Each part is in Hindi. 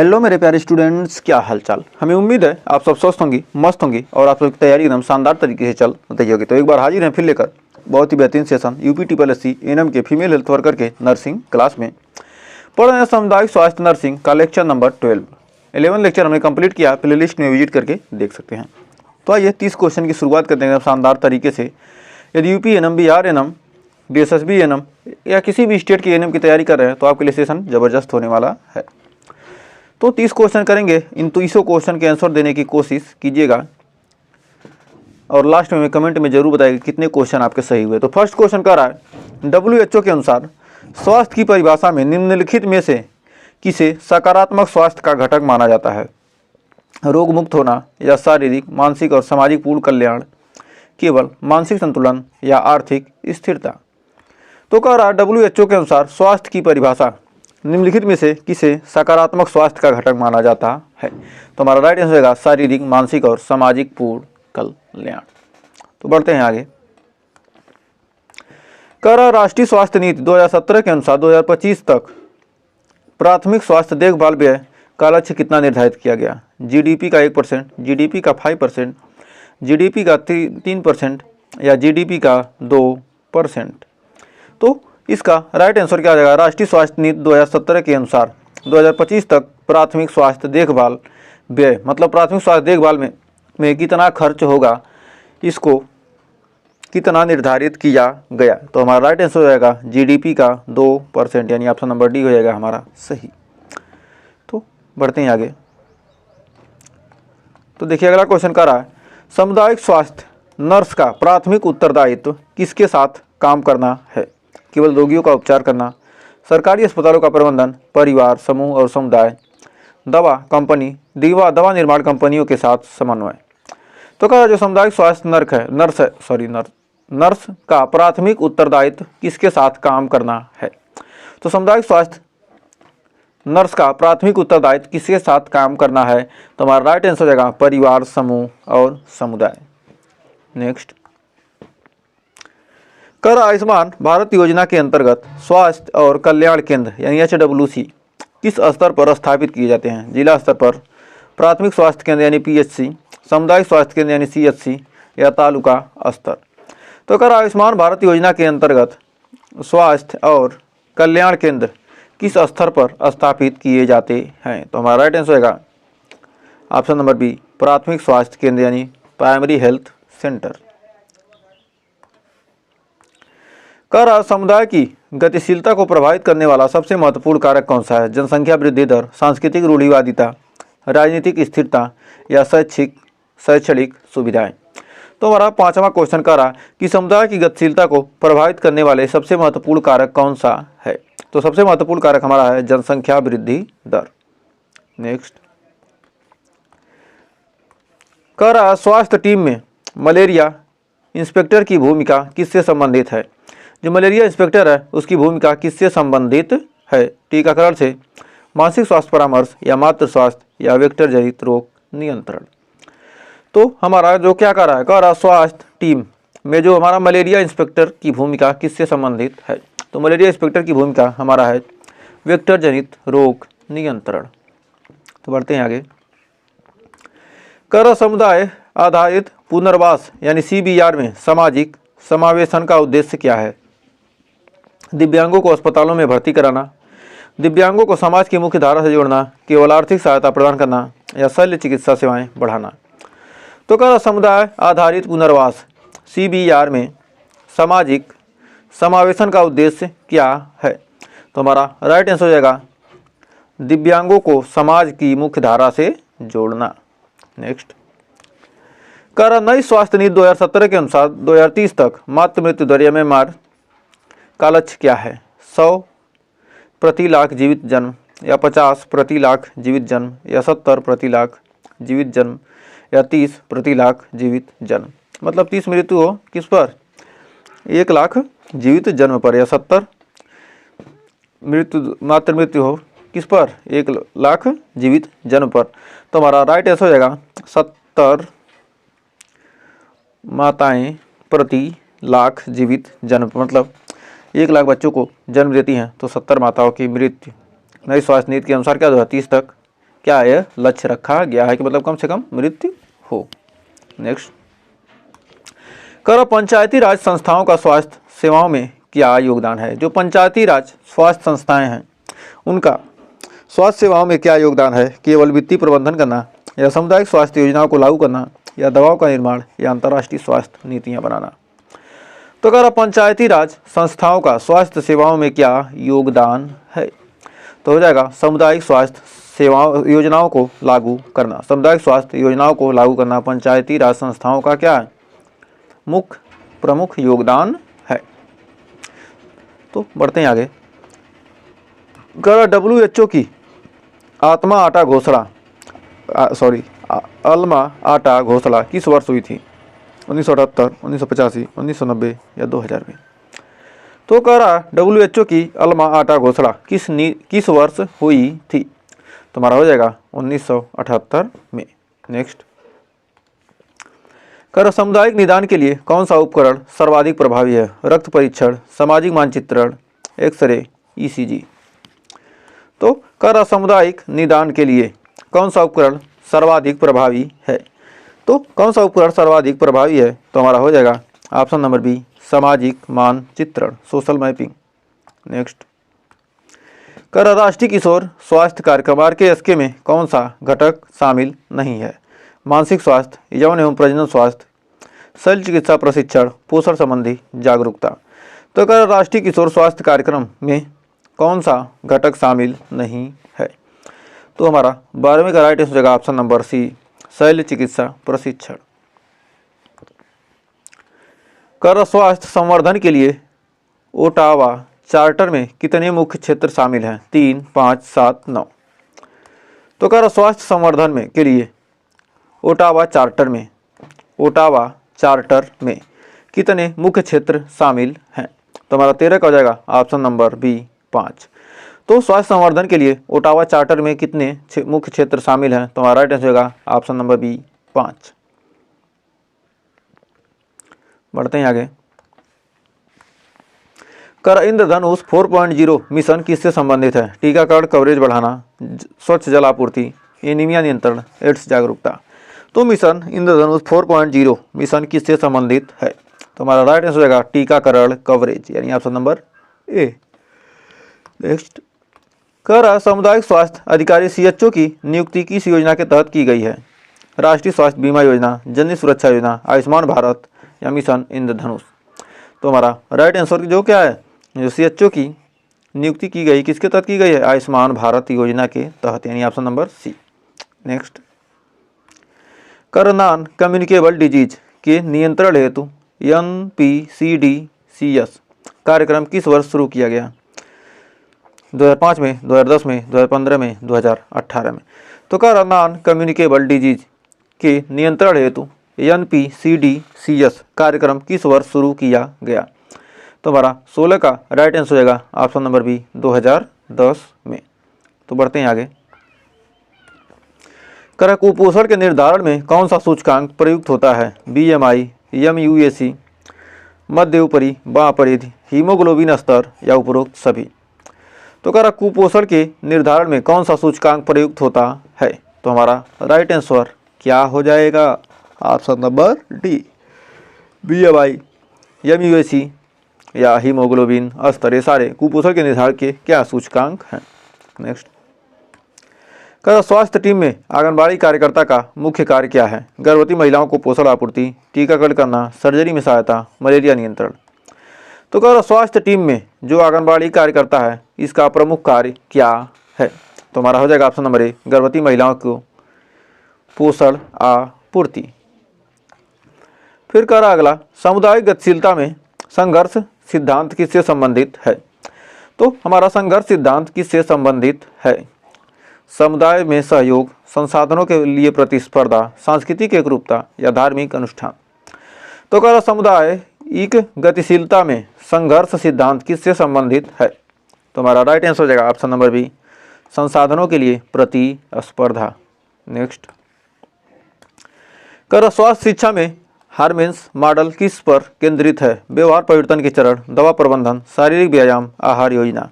हेलो मेरे प्यारे स्टूडेंट्स, क्या हालचाल। हमें उम्मीद है आप सब स्वस्थ होंगी, मस्त होंगी और आप सबकी तैयारी एकदम शानदार तरीके से चल रही होगी। तो एक बार हाजिर हैं फिर लेकर बहुत ही बेहतरीन सेशन यूपी TSSC एएनएम के फीमेल हेल्थ वर्कर के नर्सिंग क्लास में पढ़ रहे हैं सामुदायिक स्वास्थ्य नर्सिंग का लेक्चर नंबर 11 लेक्चर हमने कंप्लीट किया। प्ले लिस्ट में विजिट करके देख सकते हैं। तो आइए 30 क्वेश्चन की शुरुआत करते हैं शानदार तरीके से। यदि UP ANM, Bihar ANM, DSSB ANM या किसी भी स्टेट की एएनएम की तैयारी कर रहे हैं तो आपके लिए सेशन ज़बरदस्त होने वाला है। तो 30 क्वेश्चन करेंगे। इन 30 क्वेश्चन के आंसर देने की कोशिश कीजिएगा और लास्ट में कमेंट में जरूर बताइएगा कितने क्वेश्चन आपके सही हुए। तो फर्स्ट क्वेश्चन कह रहा है WHO के अनुसार स्वास्थ्य की परिभाषा में निम्नलिखित में से किसे सकारात्मक स्वास्थ्य का घटक माना जाता है? रोग मुक्त होना या शारीरिक, मानसिक और सामाजिक पूर्ण कल्याण, केवल मानसिक संतुलन या आर्थिक स्थिरता। तो कह रहा है WHO के अनुसार स्वास्थ्य की परिभाषा निम्नलिखित में से किसे सकारात्मक स्वास्थ्य का घटक माना जाता है? तो हमारा राइट आंसर होगा शारीरिक, मानसिक और सामाजिक पूर्ण कल्याण। तो बढ़ते हैं आगे। कह रहा राष्ट्रीय स्वास्थ्य नीति 2017 के अनुसार 2025 तक प्राथमिक स्वास्थ्य देखभाल व्यय का लक्ष्य कितना निर्धारित किया गया? GDP का 1%, GDP का 5%, GDP का 3% या GDP का 2%। तो इसका राइट आंसर क्या आ जाएगा? राष्ट्रीय स्वास्थ्य नीति 2017 के अनुसार 2025 तक प्राथमिक स्वास्थ्य देखभाल व्यय, मतलब प्राथमिक स्वास्थ्य देखभाल में कितना खर्च होगा, इसको कितना निर्धारित किया गया। तो हमारा राइट आंसर हो जाएगा GDP का 2%, यानी ऑप्शन नंबर डी हो जाएगा हमारा सही। तो बढ़ते हैं आगे। तो देखिए अगला क्वेश्चन कर रहा है सामुदायिक स्वास्थ्य नर्स का प्राथमिक उत्तरदायित्व किसके साथ काम करना है? केवल रोगियों का उपचार करना, सरकारी अस्पतालों का प्रबंधन, परिवार, समूह और समुदाय, दवा कंपनी, दवा निर्माण कंपनियों के साथ समन्वय। तो कहा जो सामुदायिक स्वास्थ्य नर्स का प्राथमिक उत्तरदायित्व किसके साथ काम करना है? तो सामुदायिक स्वास्थ्य नर्स का प्राथमिक उत्तरदायित्व किसके साथ काम करना है? तो हमारा राइट आंसर हो जाएगा परिवार, समूह और समुदाय। नेक्स्ट कर आयुष्मान भारत योजना के अंतर्गत स्वास्थ्य और कल्याण केंद्र यानी HWC किस स्तर पर स्थापित किए जाते हैं? जिला स्तर पर, प्राथमिक स्वास्थ्य केंद्र यानी PHC, सामुदायिक स्वास्थ्य केंद्र यानी CHC या तालुका स्तर। तो कर आयुष्मान भारत योजना के अंतर्गत स्वास्थ्य और कल्याण केंद्र किस स्तर पर स्थापित किए जाते हैं? तो हमारा राइट आंसर होगा ऑप्शन नंबर बी, प्राथमिक स्वास्थ्य केंद्र यानी प्राइमरी हेल्थ सेंटर। कर समुदाय की गतिशीलता को प्रभावित करने वाला सबसे महत्वपूर्ण कारक कौन सा है? जनसंख्या वृद्धि दर, सांस्कृतिक रूढ़िवादिता, राजनीतिक स्थिरता या शैक्षणिक सुविधाएं। तो हमारा पांचवा क्वेश्चन कह रहा कि समुदाय की गतिशीलता को प्रभावित करने वाले सबसे महत्वपूर्ण कारक कौन सा है? तो सबसे महत्वपूर्ण कारक हमारा है जनसंख्या वृद्धि दर। नेक्स्ट कह रहा स्वास्थ्य टीम में मलेरिया इंस्पेक्टर की भूमिका किससे संबंधित है? जो मलेरिया इंस्पेक्टर है उसकी भूमिका किससे संबंधित है? टीकाकरण से, मानसिक स्वास्थ्य परामर्श या मातृ स्वास्थ्य या वेक्टर जनित रोग नियंत्रण। तो हमारा जो क्या कर रहा है, कह रहा स्वास्थ्य टीम में जो हमारा मलेरिया इंस्पेक्टर की भूमिका किससे संबंधित है? तो मलेरिया इंस्पेक्टर की भूमिका हमारा है वेक्टर जनित रोग नियंत्रण। तो बढ़ते हैं आगे। कर समुदाय आधारित पुनर्वास यानी CBR में सामाजिक समावेशन का उद्देश्य क्या है? दिव्यांगों को अस्पतालों में भर्ती कराना, दिव्यांगों को समाज की मुख्य धारा से जोड़ना, केवल आर्थिक सहायता प्रदान करना या शल्य चिकित्सा सेवाएं बढ़ाना। तो कह समुदाय आधारित पुनर्वास CBR में सामाजिक समावेशन का उद्देश्य क्या है? तो हमारा राइट आंसर हो जाएगा दिव्यांगों को समाज की मुख्य धारा से जोड़ना। नेक्स्ट कर नई स्वास्थ्य नीति 2017 के अनुसार 2030 तक मातृ मृत्यु दर MMR का लक्ष्य क्या है? 100 प्रति लाख जीवित जन्म या 50 प्रति लाख जीवित जन्म या 70 प्रति लाख जीवित जन्म या 30 प्रति लाख जीवित जन्म। मतलब 30 मृत्यु हो किस पर? 1 लाख जीवित जन्म पर, या 70 मातृ मृत्यु हो किस पर? 1 लाख जीवित जन्म पर। तो हमारा राइट आंसर हो जाएगा 70 माताएं प्रति लाख जीवित जन्म, मतलब 1 लाख बच्चों को जन्म देती हैं तो 70 माताओं की मृत्यु नई स्वास्थ्य नीति के अनुसार क्या 2030 तक क्या यह लक्ष्य रखा गया है कि मतलब कम से कम मृत्यु हो। नेक्स्ट, कर पंचायती राज संस्थाओं का स्वास्थ्य सेवाओं में क्या योगदान है। जो पंचायती राज स्वास्थ्य संस्थाएं हैं उनका स्वास्थ्य सेवाओं में क्या योगदान है। केवल वित्तीय प्रबंधन करना या सामुदायिक स्वास्थ्य योजनाओं को लागू करना या दवाओं का निर्माण या अंतर्राष्ट्रीय स्वास्थ्य नीतियां बनाना। तो अगर पंचायती राज संस्थाओं का स्वास्थ्य सेवाओं में क्या योगदान है तो हो जाएगा सामुदायिक स्वास्थ्य सेवाओं योजनाओं को लागू करना। सामुदायिक स्वास्थ्य योजनाओं को लागू करना पंचायती राज संस्थाओं का क्या है, मुख्य प्रमुख योगदान है। तो बढ़ते हैं आगे। WHO की अल्मा आटा घोषणा किस वर्ष हुई थी। 1978, 1985, 1990 या 2000 में। तो कह रहा WHO की अल्मा आटा घोषणा किस वर्ष हुई थी। तो हमारा हो जाएगा 1978 में। नेक्स्ट, कर सामुदायिक निदान के लिए कौन सा उपकरण सर्वाधिक प्रभावी है। रक्त परीक्षण, सामाजिक मानचित्रण, एक्सरे, ECG। तो कर सामुदायिक निदान के लिए कौन सा उपकरण सर्वाधिक प्रभावी है। तो कौन सा उपकरण सर्वाधिक प्रभावी है तो हमारा हो जाएगा ऑप्शन नंबर बी, सामाजिक मानचित्रण, सोशल मैपिंग। नेक्स्ट, कर राष्ट्रीय किशोर स्वास्थ्य कार्यक्रम RKSK में कौन सा घटक शामिल नहीं है। मानसिक स्वास्थ्य, यौन एवं प्रजनन स्वास्थ्य, शल्य चिकित्सा प्रशिक्षण, पोषण संबंधी जागरूकता। तो कर राष्ट्रीय किशोर स्वास्थ्य कार्यक्रम में कौन सा घटक शामिल नहीं है तो हमारा 12वें का राइट आंसर हो जाएगा ऑप्शन नंबर सी, शल्य चिकित्सा प्रशिक्षण। कर स्वास्थ्य संवर्धन के लिए ओटावा चार्टर में कितने मुख्य क्षेत्र शामिल हैं। 3, 5, 7, 9। तो कर स्वास्थ्य संवर्धन में के लिए ओटावा चार्टर में कितने मुख्य क्षेत्र शामिल हैं तो हमारा 13 का हो जाएगा ऑप्शन नंबर बी, 5। तो स्वास्थ्य संवर्धन के लिए ओटावा चार्टर में कितने मुख्य क्षेत्र शामिल हैं तो हमारा राइट आंसर होगा ऑप्शन नंबर बी, 5। बढ़ते हैं आगे। कर इंद्रधनुष 4.0 मिशन किससे संबंधित है। टीकाकरण कवरेज बढ़ाना, स्वच्छ जल आपूर्ति, एनीमिया नियंत्रण, एड्स जागरूकता। तो मिशन इंद्रधनुष 4.0 मिशन किससे संबंधित है तो हमारा राइट आंसर हो जाएगा टीकाकरण कवरेज, यानी ऑप्शन नंबर ए। नेक्स्ट, कर सामुदायिक स्वास्थ्य अधिकारी CHO की नियुक्ति किस योजना के तहत की गई है। राष्ट्रीय स्वास्थ्य बीमा योजना, जननी सुरक्षा योजना, आयुष्मान भारत या मिशन इंद्रधनुष। तो हमारा राइट आंसर जो क्या है, जो CHO की नियुक्ति की गई किसके तहत की गई है, आयुष्मान भारत योजना के तहत, यानी ऑप्शन नंबर सी। नेक्स्ट, कर नॉन कम्युनिकेबल डिजीज के नियंत्रण हेतु NPCDCS कार्यक्रम किस वर्ष शुरू किया गया। 2005 में, 2010 में, 2015 में, 2018 में। तो कर नॉन कम्युनिकेबल डिजीज के नियंत्रण हेतु NPCDCS कार्यक्रम किस वर्ष शुरू किया गया तो हमारा 16 का राइट आंसर हो जाएगा ऑप्शन नंबर बी, 2010 में। तो बढ़ते हैं आगे। कर कुपोषण के निर्धारण में कौन सा सूचकांक प्रयुक्त होता है। BMI, MUAC, मध्य ऊपरी बाँ परिधि, हीमोग्लोबिन स्तर या उपरोक्त सभी। तो कर कुपोषण के निर्धारण में कौन सा सूचकांक प्रयुक्त होता है तो हमारा राइट आंसर क्या हो जाएगा, option number D, BMI, MUAC या हीमोग्लोबिन स्तर। ये सारे कुपोषण के निर्धारण के क्या सूचकांक हैं। नेक्स्ट, कर स्वास्थ्य टीम में आंगनबाड़ी कार्यकर्ता का मुख्य कार्य क्या है। गर्भवती महिलाओं को पोषण आपूर्ति, टीकाकरण करना, सर्जरी में सहायता, मलेरिया नियंत्रण। तो कर स्वास्थ्य टीम में जो आंगनबाड़ी कार्यकर्ता है इसका प्रमुख कार्य क्या है तो हमारा हो जाएगा ऑप्शन नंबर ए, गर्भवती महिलाओं को पोषण आपूर्ति। फिर कर अगला, सामुदायिक गतिशीलता में संघर्ष सिद्धांत किससे संबंधित है। तो हमारा संघर्ष सिद्धांत किससे संबंधित है। समुदाय में सहयोग, संसाधनों के लिए प्रतिस्पर्धा, सांस्कृतिक एकरूपता या धार्मिक अनुष्ठान। तो कर सामुदायिक गतिशीलता में संघर्ष सिद्धांत किससे संबंधित है तो हमारा राइट आंसर हो जाएगा ऑप्शन नंबर बी, संसाधनों के लिए प्रतिस्पर्धा। नेक्स्ट, कर स्वास्थ्य शिक्षा में हार्मेन्स मॉडल किस पर केंद्रित है। व्यवहार परिवर्तन के चरण, दवा प्रबंधन, शारीरिक व्यायाम, आहार योजना।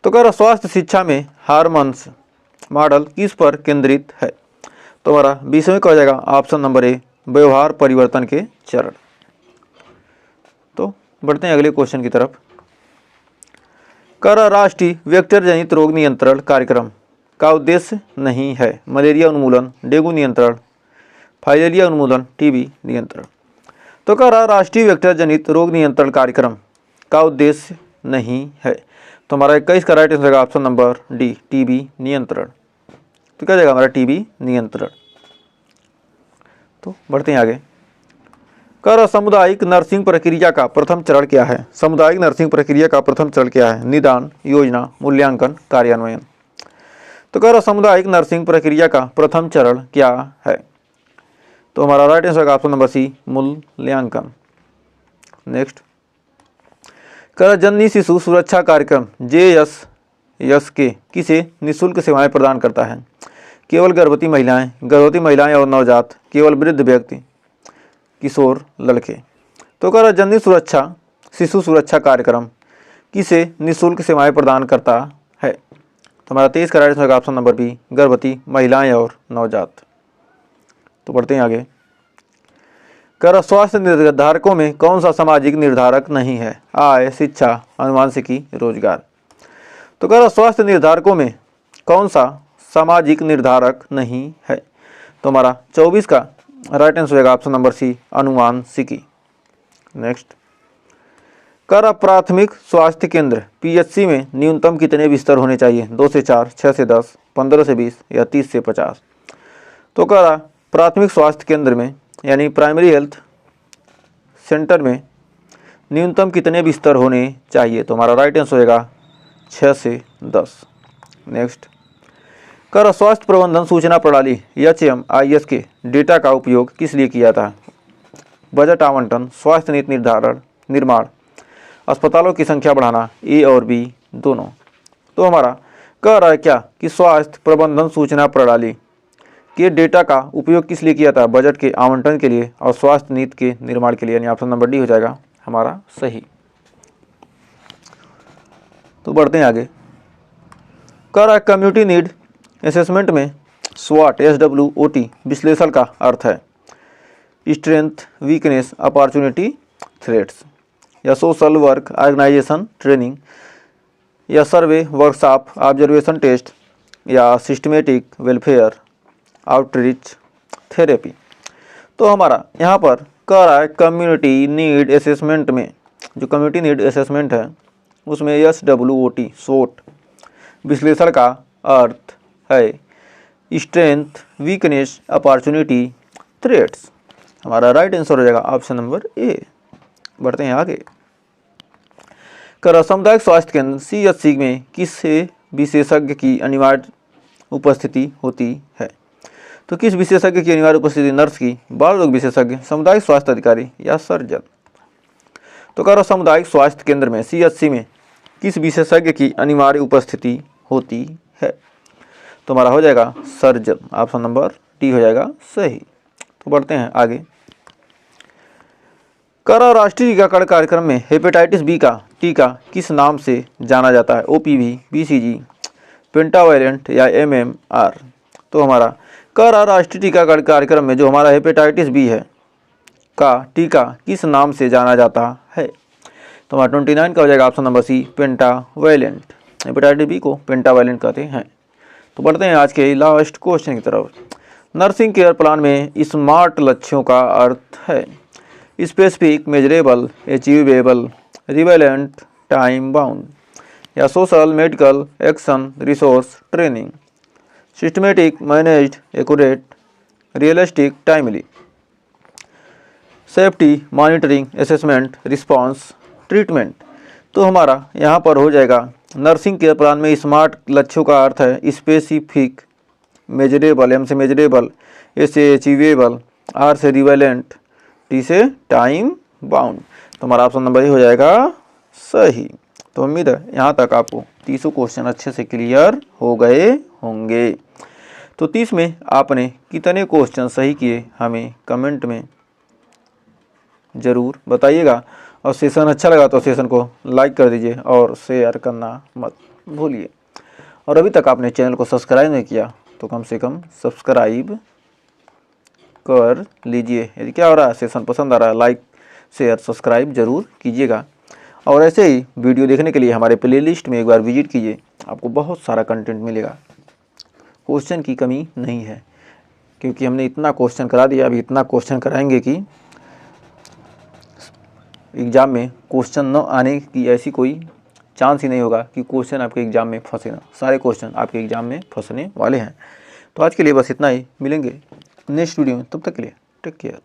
तो कर स्वास्थ्य शिक्षा में हार्मेन्स मॉडल किस पर केंद्रित है? तो हमारा 20वें का हो जाएगा ऑप्शन नंबर ए, व्यवहार परिवर्तन के चरण। तो बढ़ते हैं अगले क्वेश्चन की तरफ। कर राष्ट्रीय वेक्टर जनित रोग नियंत्रण कार्यक्रम का उद्देश्य नहीं है मलेरिया उन्मूलन, डेंगू नियंत्रण, फाइलेरिया उन्मूलन, टीबी नियंत्रण। तो कर राष्ट्रीय वेक्टर जनित रोग नियंत्रण कार्यक्रम का उद्देश्य नहीं है। तो हमारा 21 का right answer option number D, TB नियंत्रण। तो क्या जाएगा हमारा टीबी नियंत्रण। तो बढ़ते हैं आगे। कर सामुदायिक नर्सिंग प्रक्रिया का प्रथम चरण क्या है? सामुदायिक नर्सिंग प्रक्रिया का प्रथम चरण क्या है? निदान, योजना, मूल्यांकन, कार्यान्वयन। तो कर सामुदायिक नर्सिंग प्रक्रिया का प्रथम चरण क्या है? तो हमारा right answer option number c, मूल्यांकन। नेक्स्ट, कर जननी शिशु सुरक्षा कार्यक्रम JSSK किसे निःशुल्क सेवाएं प्रदान करता है? केवल गर्भवती महिलाएं और नवजात, केवल वृद्ध व्यक्ति, किशोर लड़के। तो कर जननी सुरक्षा शिशु सुरक्षा कार्यक्रम किसे निःशुल्क सेवाएं प्रदान करता है? तो हमारा 23 का right answer option number b, गर्भवती महिलाएं और नवजात। तो बढ़ते हैं आगे। कर स्वास्थ्य निर्धारकों में कौन सा सामाजिक निर्धारक नहीं है? आय, शिक्षा, अनुवांशिकी, रोजगार। तो कर स्वास्थ्य निर्धारकों में कौन सा सामाजिक निर्धारक नहीं है? तो हमारा 24 का राइट आंसर होगा ऑप्शन नंबर सी, अनुवांशिकी। नेक्स्ट, कर प्राथमिक स्वास्थ्य केंद्र PHC में न्यूनतम कितने बिस्तर होने चाहिए? 2 से 4, 6 से 10, 15 से 20 या 30 से 50। तो कर प्राथमिक स्वास्थ्य केंद्र में यानी प्राइमरी हेल्थ सेंटर में न्यूनतम कितने बिस्तर होने चाहिए? तो हमारा राइट आंसर होगा 6 से 10। नेक्स्ट, कर स्वास्थ्य प्रबंधन सूचना प्रणाली HMIS के डेटा का उपयोग किस लिए किया था? बजट आवंटन, स्वास्थ्य नीति निर्माण, अस्पतालों की संख्या बढ़ाना, ए और बी दोनों। तो हमारा कह रहा है क्या कि स्वास्थ्य प्रबंधन सूचना प्रणाली के डेटा का उपयोग किस लिए किया था? बजट के आवंटन के लिए और स्वास्थ्य नीति के निर्माण के लिए, यानी ऑप्शन नंबर डी हो जाएगा हमारा सही। तो बढ़ते हैं आगे। कर कम्युनिटी नीड असेसमेंट में SWOT विश्लेषण का अर्थ है स्ट्रेंथ, वीकनेस, अपॉर्चुनिटी, थ्रेट्स, या सोशल वर्क ऑर्गेनाइजेशन ट्रेनिंग, या सर्वे, वर्कशॉप, ऑब्जर्वेशन टेस्ट, या सिस्टमेटिक वेलफेयर आउटरीच थेरेपी। तो हमारा यहाँ पर कह रहा है कम्युनिटी नीड असेसमेंट में, जो कम्युनिटी नीड असेसमेंट है उसमें SWOT विश्लेषण का अर्थ है स्ट्रेंथ, वीकनेस, अपॉर्चुनिटी, थ्रेट्स। हमारा राइट आंसर हो जाएगा ऑप्शन नंबर ए। बढ़ते हैं आगे। कर सामुदायिक स्वास्थ्य केंद्र CHC में किस विशेषज्ञ की अनिवार्य उपस्थिति होती है? तो किस विशेषज्ञ की अनिवार्य उपस्थिति? नर्स की, बाल रोग विशेषज्ञ, सामुदायिक स्वास्थ्य अधिकारी या सर्जन। तो कर सामुदायिक स्वास्थ्य केंद्र में CHC में किस विशेषज्ञ की अनिवार्य उपस्थिति होती है? तो हमारा हो जाएगा सर्जन, ऑप्शन नंबर डी हो जाएगा सही। तो बढ़ते हैं आगे। कर राष्ट्रीय टीकाकरण कार्यक्रम में हेपेटाइटिस बी का टीका किस नाम से जाना जाता है? OPV, BCG, पेंटावैलेंट या MMR। तो हमारा कर राष्ट्रीय टीकाकरण कार्यक्रम में जो हमारा हेपेटाइटिस बी है का टीका किस नाम से जाना जाता है? तो हमारा 29 का हो जाएगा option number c, pentavalent. Hepatitis b को पेंटावैलेंट कहते हैं। तो बढ़ते हैं आज के लास्ट क्वेश्चन की तरफ। नर्सिंग केयर प्लान में स्मार्ट लक्ष्यों का अर्थ है specific, measurable, achievable, relevant, time bound, या social, medical, action, resource, training, systematic, managed, accurate, realistic, timely, safety, monitoring, assessment, response, treatment. तो हमारा यहाँ पर हो जाएगा नर्सिंग केयर प्लान में स्मार्ट लक्ष्यों का अर्थ है स्पेसिफिक, मेजरेबल, M से मेजरेबल, A से अचीवेबल, R से रिलेवेंट, T से टाइम बाउंड। तो हमारा ऑप्शन नंबर ही हो जाएगा सही। तो उम्मीद है यहाँ तक आपको 30 क्वेश्चन अच्छे से क्लियर हो गए होंगे। तो 30 में आपने कितने क्वेश्चन सही किए हमें कमेंट में ज़रूर बताइएगा, और सेशन अच्छा लगा तो सेशन को लाइक कर दीजिए और शेयर करना मत भूलिए। और अभी तक आपने चैनल को सब्सक्राइब नहीं किया तो कम से कम सब्सक्राइब कर लीजिए। यदि क्या हो रहा है, सेशन पसंद आ रहा है, लाइक शेयर सब्सक्राइब जरूर कीजिएगा। और ऐसे ही वीडियो देखने के लिए हमारे प्लेलिस्ट में एक बार विजिट कीजिए, आपको बहुत सारा कंटेंट मिलेगा। क्वेश्चन की कमी नहीं है, क्योंकि हमने इतना क्वेश्चन करा दिया, अभी इतना क्वेश्चन कराएंगे कि एग्ज़ाम में क्वेश्चन न आने की ऐसी कोई चांस ही नहीं होगा कि क्वेश्चन आपके एग्ज़ाम में फंसे ना। सारे क्वेश्चन आपके एग्ज़ाम में फंसने वाले हैं। तो आज के लिए बस इतना ही, मिलेंगे नेक्स्ट वीडियो में, तब तक के लिए टेक केयर।